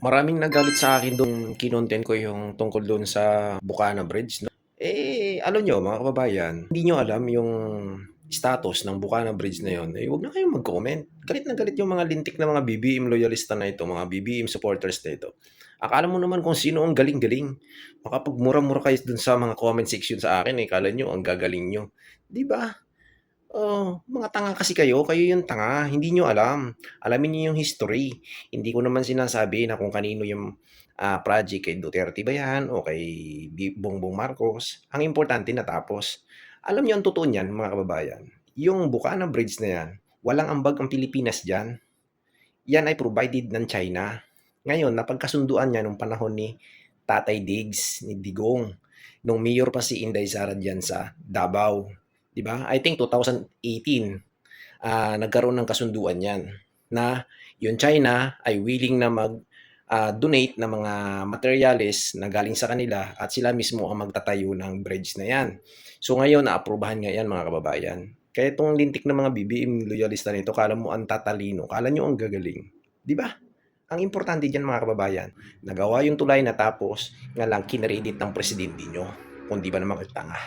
Maraming nagalit sa akin nung kinontent ko yung tungkol dun sa Bukana Bridge 'no. Alam niyo mga kababayan, hindi niyo alam yung status ng Bukana Bridge na yun, huwag na kayong mag-comment. Galit na galit yung mga lintik na mga BBM loyalista na ito, mga BBM supporters na ito. Akala mo naman kung sino ang galing-galing. Makapagmura-mura kayo dun sa mga comment section sa akin, akala niyo ang gagaling niyo, 'di ba? Oh, mga tanga kasi kayo yung tanga, hindi niyo alam. Alamin niyo yung history. Hindi ko naman sinasabi na kung kanino yung, project, kay Duterte ba 'yan o kay Bongbong Marcos. Ang importante natapos. Alam niyo ang totoo niyan mga kababayan, yung Bukana Bridge na 'yan, walang ambag ang Pilipinas diyan. 'Yan ay provided ng China. Ngayon napagkasunduan niya nung panahon ni Tatay Diggs, ni Digong, nung mayor pa si Inday Sara diyan sa Davao, 'di ba? I think 2018, nagkaroon ng kasunduan 'yan na yung China ay willing na donate ng mga materyales na galing sa kanila at sila mismo ang magtatayo ng bridge na 'yan. So ngayon naaprubahan nga 'yan mga kababayan. Kaya itong lintik na mga BBM loyalista nito akala mo ang tatalino, akala niyo ang gagaling, 'di ba? Ang importante diyan mga kababayan, nagawa yung tulay natapos nga lang kine ng presidente niyo, kung 'di ba naman kayo tanga.